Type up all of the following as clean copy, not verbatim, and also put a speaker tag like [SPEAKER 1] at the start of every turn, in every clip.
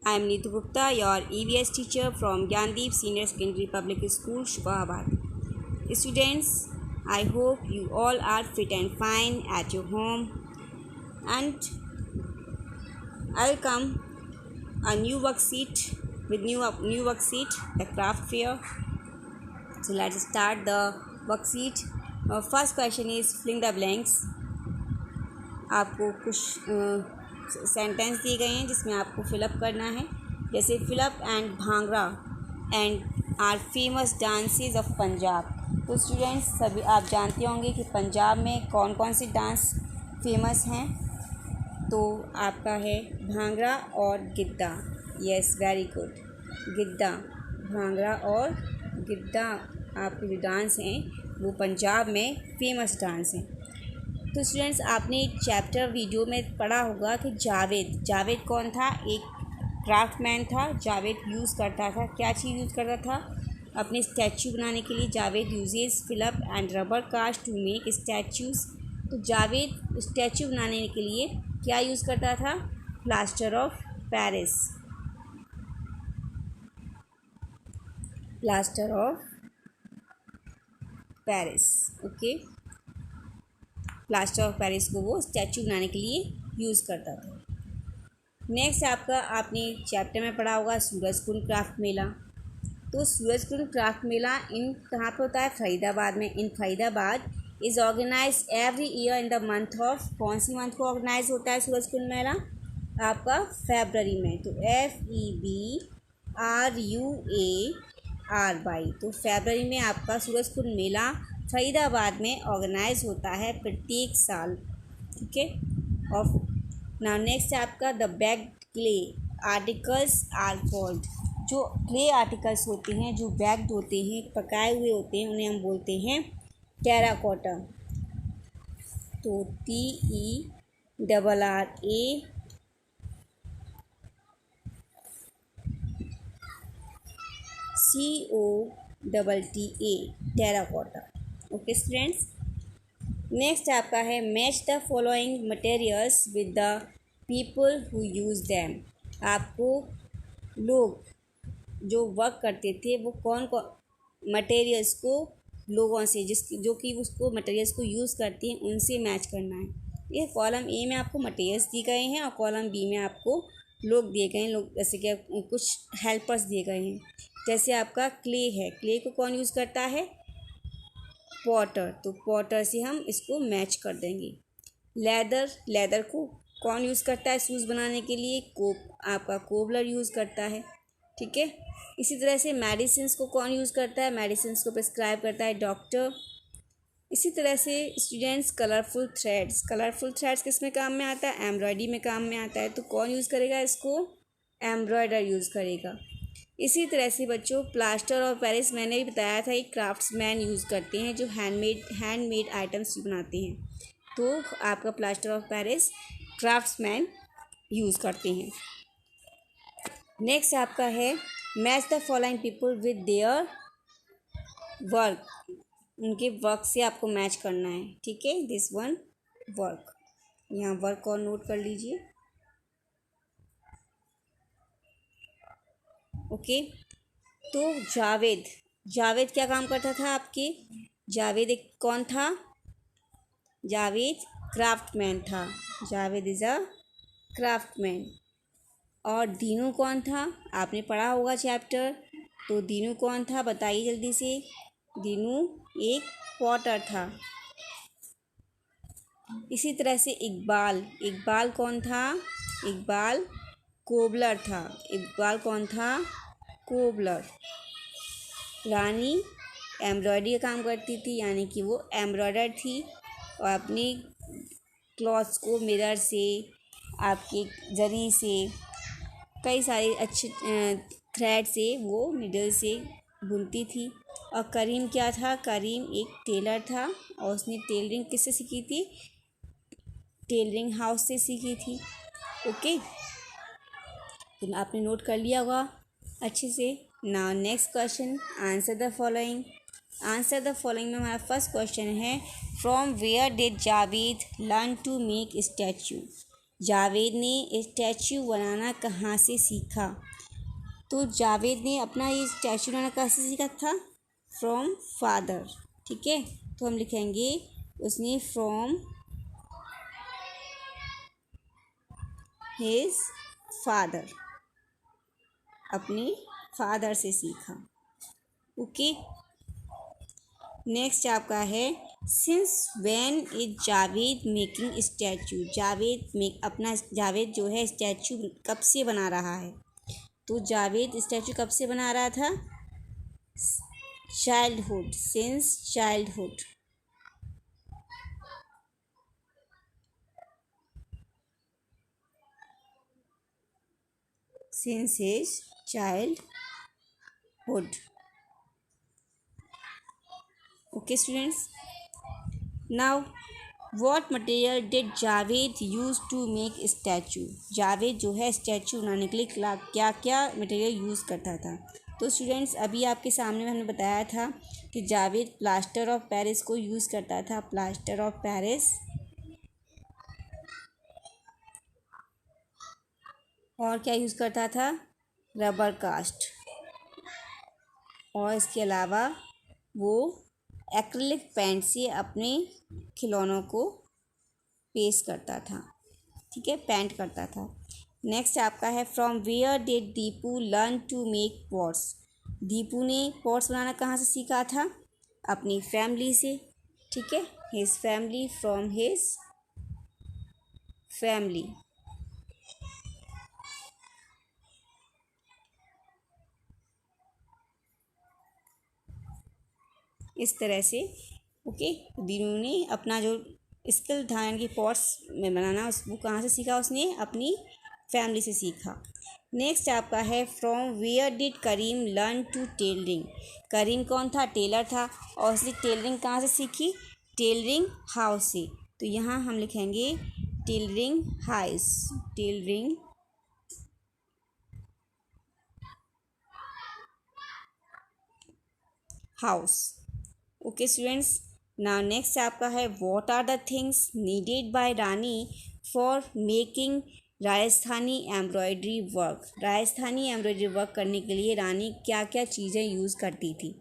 [SPEAKER 1] I am Neetu Gupta, your EVS teacher from Gyandeep Senior Secondary Public School, Shubhabad. Students, I hope you all are fit and fine at your home, and I'll come a new worksheet with new worksheet, the craft fair. So let's start the worksheet. First question is fill in the blanks. आपको कुछ sentence दिए गए हैं जिसमें आपको fill up करना है, जैसे fill up and bhangra and are famous dances of Punjab. तो स्टूडेंट्स सभी आप जानते होंगे कि पंजाब में कौन कौन से डांस फेमस हैं। तो आपका है भांगड़ा और Giddha. Yes, very good. Giddha, bhangra और गिद्दा आपके जो डांस हैं वो पंजाब में फेमस डांस हैं। तो स्टूडेंट्स आपने चैप्टर वीडियो में पढ़ा होगा कि जावेद कौन था? एक क्राफ्टमैन था। जावेद यूज़ करता था, क्या चीज़ यूज़ करता था? अपने स्टैचू बनाने के लिए Javed uses fill up and rubber cast to make statues. तो जावेद स्टैचू बनाने के लिए क्या यूज़ करता था? Plaster of Paris. Plaster of Paris, okay. Plaster of Paris को वो स्टैचू बनाने के लिए यूज़ करता था। नेक्स्ट आपने चैप्टर में पढ़ा होगा सूरजकुंड क्राफ्ट मेला। तो सूरजकुंड क्राफ्ट मेला कहाँ पर होता है? फरीदाबाद में। In Faridabad is organize every year in the month of, कौन सी मंथ को ऑर्गेनाइज होता है सूरजकुंड मेला? आपका फरवरी में। तो FEBRUARY, तो फरवरी में आपका सूरजकुंड मेला फरीदाबाद में ऑर्गेनाइज होता है प्रत्येक साल, ठीक है। और नाउ नेक्स्ट आपका the baked clay articles are called. जो क्ले आर्टिकल्स होते हैं, जो बैग्ड होते हैं, पकाए हुए होते हैं, उन्हें हम बोलते हैं टेराकोटा। तो TERRACOTA, terracotta. Okay students. Next आपका है match the following materials with the people who use them. आपको लोग जो वर्क करते थे वो कौन कौन मटेरियल्स को लोगों से जो कि उसको मटेरियल्स को यूज़ करती हैं उनसे मैच करना है। ये कॉलम ए में आपको मटेरियल्स दिए गए हैं और कॉलम बी में आपको लोग दिए गए हैं। लोग जैसे कि कुछ हेल्पर्स दिए गए हैं। जैसे आपका क्ले है, क्ले को कौन यूज़ करता है? पॉटर। तो पॉटर से हम इसको मैच कर देंगे। लेदर को कौन यूज़ करता है शूज़ बनाने के लिए? आपका कोबलर यूज़ करता है, ठीक है। इसी तरह से मेडिसिन्स को कौन यूज़ करता है? मेडिसिन्स को प्रिस्क्राइब करता है डॉक्टर। इसी तरह से स्टूडेंट्स कलरफुल थ्रेड्स किस में काम में आता है? एम्ब्रॉयडरी में काम में आता है। तो कौन यूज़ करेगा इसको? एम्ब्रॉयडर यूज़ करेगा। इसी तरह से बच्चों प्लास्टर ऑफ पेरिस मैंने भी बताया था, एक क्राफ्ट्समैन यूज़ करते हैं जो हैंडमेड आइटम्स बनाते हैं। तो आपका plaster of Paris craftsman use करते हैं। नेक्स्ट आपका है match the following people with their work. उनके वर्क से आपको मैच करना है, ठीक है। दिस वन वर्क, यहाँ वर्क और नोट कर लीजिए, ओके। तो जावेद क्या काम करता था आपके? जावेद एक कौन था? जावेद क्राफ्टमैन था। Javed is a craftsman. और दीनू कौन था? आपने पढ़ा होगा चैप्टर। तो दीनू कौन था? बताइए जल्दी से। दीनू एक पॉटर था। इसी तरह से इकबाल कौन था? इकबाल कोबलर था। इकबाल कौन था? कोबलर। रानी एम्ब्रॉयडरी का काम करती थी, यानी कि वो एम्ब्रॉयडर थी और अपनी क्लॉथ्स को मिरर से, आपके जरी से, कई सारे अच्छे थ्रेड से, वो निडल से बुनती थी। और करीम क्या था? करीम एक टेलर था और उसने टेलरिंग किससे सीखी थी? टेलरिंग हाउस से सीखी थी, ओके। तो आपने नोट कर लिया होगा अच्छे से। Now next question, answer the following में हमारा फर्स्ट क्वेश्चन है from where did Javed learn to make statue. Javed ने स्टैचू बनाना कहाँ से सीखा? तो जावेद ने अपना ये स्टैचू बनाना कहाँ से सीखा था? From father. ठीक है, तो हम लिखेंगे उसने फ्रॉम हिज फादर, अपने फादर से सीखा। ओके, नेक्स्ट आपका है since when is Javed making statue? Javed जो है स्टैचू कब से बना रहा है? तो जावेद स्टैचू कब से बना रहा था? Childhood, since childhood. Since his childhood. Okay students, now what material did Javed use to make statue? Javed जो है स्टैचू बनाने के लिए क्या क्या मटेरियल यूज़ करता था? तो स्टूडेंट्स, अभी आपके सामने हमने बताया था कि जावेद प्लास्टर ऑफ पेरिस को यूज़ करता था। प्लास्टर ऑफ पेरिस, और क्या यूज़ करता था? Rubber cast. और इसके अलावा वो एक्रिलिक पेंट से अपने खिलौनों को पेस्ट करता था। ठीक है, पेंट करता था। नेक्स्ट आपका है from where did Deepu learn to make pots? Deepu ने पॉट्स बनाना कहाँ से सीखा था? अपनी फैमिली से। ठीक है, his family, from his family. इस तरह से ओके, दीनू ने अपना जो स्किल था यानी कि पॉट्स में बनाना वो कहाँ से सीखा? उसने अपनी फैमिली से सीखा। नेक्स्ट आपका है from where did Karim learn to tailoring? Karim कौन था? टेलर था, और उसने टेलरिंग कहाँ से सीखी? टेलरिंग हाउस से। तो यहाँ हम लिखेंगे tailoring house, tailoring house. Okay students, now next आपका है what are the things needed by Rani for making Rajasthani embroidery work? Rajasthani embroidery work करने के लिए रानी क्या क्या चीज़ें यूज़ करती थी?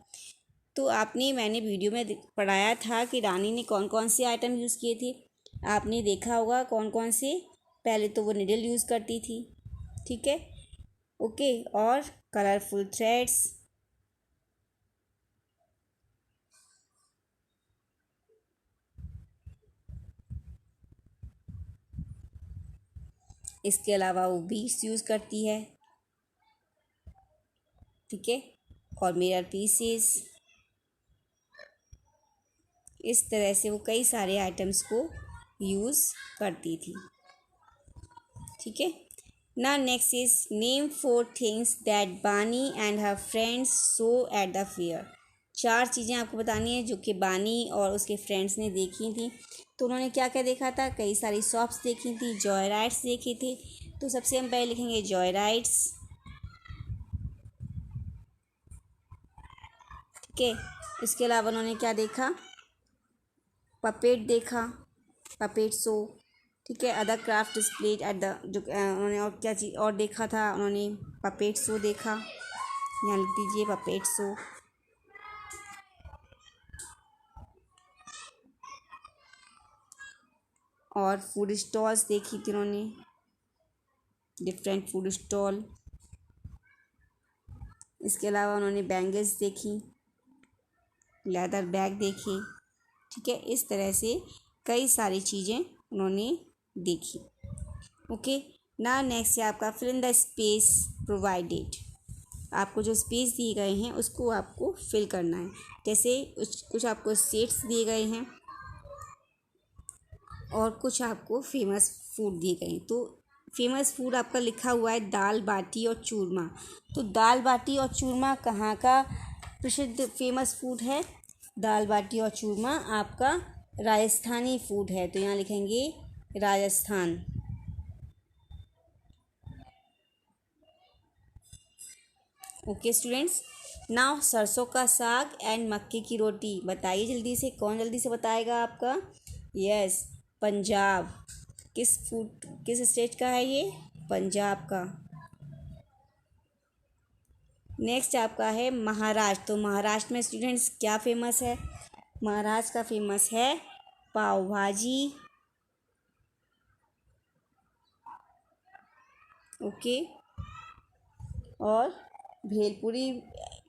[SPEAKER 1] तो मैंने वीडियो में पढ़ाया था कि रानी ने कौन कौन से आइटम यूज़ किए थे। आपने देखा होगा कौन कौन से। पहले तो वो निडल यूज़ करती थी। ठीक है, ओके, और कलरफुल थ्रेड्स, इसके अलावा वो बीड्स यूज़ करती है। ठीक है, और मिरर पीसेस। इस तरह से वो कई सारे आइटम्स को यूज़ करती थी। ठीक है, ना next is name 4 things that Bani and her friends saw at the fair? 4 चीज़ें आपको बतानी है जो कि बानी और उसके फ्रेंड्स ने देखी थी। तो उन्होंने क्या क्या देखा था? कई सारी शॉप्स देखी थी, जॉय राइड्स देखे थे। तो सबसे हम पहले लिखेंगे जॉय राइड्स। ठीक है, इसके अलावा उन्होंने क्या देखा? पपेट देखा, पपेट शो। ठीक है, other craft displayed at the, जो उन्होंने और क्या चीज़ और देखा था? उन्होंने पपेट शो देखा। यहाँ लिख दीजिए पपेट शो। और फूड स्टॉल्स देखी थी उन्होंने, डिफरेंट फूड स्टॉल। इसके अलावा उन्होंने बैंगल्स देखी, लेदर बैग देखे। ठीक है, इस तरह से कई सारी चीज़ें उन्होंने देखी। ओके, ना नेक्स्ट है आपका fill in the space provided. आपको जो स्पेस दिए गए हैं उसको आपको फिल करना है। जैसे कुछ आपको स्टेट्स दिए गए हैं और कुछ आपको फेमस फूड दिए गए हैं। तो फेमस फूड आपका लिखा हुआ है दाल बाटी और चूरमा। तो दाल बाटी और चूरमा कहाँ का प्रसिद्ध फेमस फूड है? दाल बाटी और चूरमा आपका राजस्थानी फूड है। तो यहाँ लिखेंगे राजस्थान। ओके स्टूडेंट्स, नाउ सरसों का साग एंड मक्के की रोटी बताइए जल्दी से। कौन जल्दी से बताएगा आपका? यस, पंजाब। किस स्टेट का है ये? पंजाब का। नेक्स्ट आपका है महाराष्ट्र। तो महाराष्ट्र में स्टूडेंट्स क्या फेमस है? महाराष्ट्र का फेमस है पाव भाजी। ओके, और भेलपुरी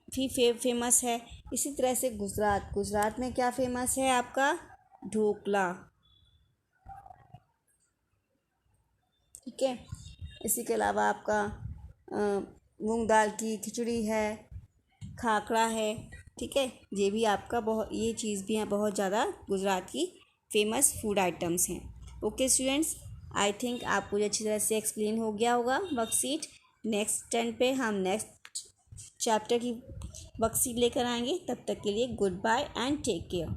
[SPEAKER 1] भी फेमस है। इसी तरह से गुजरात में क्या फेमस है आपका? ढोकला। ठीक है, इसी के अलावा आपका मूंग दाल की खिचड़ी है, खाखड़ा है। ठीक है, ये भी आपका ये चीज़ भी हैं, बहुत ज़्यादा गुजरात की फेमस फूड आइटम्स हैं। ओके स्टूडेंट्स, आई थिंक आपको ये अच्छी तरह से एक्सप्लेन हो गया होगा वर्कशीट। नेक्स्ट टर्न पे हम नेक्स्ट चैप्टर की वर्कशीट लेकर आएंगे। तब तक के लिए goodbye and take care.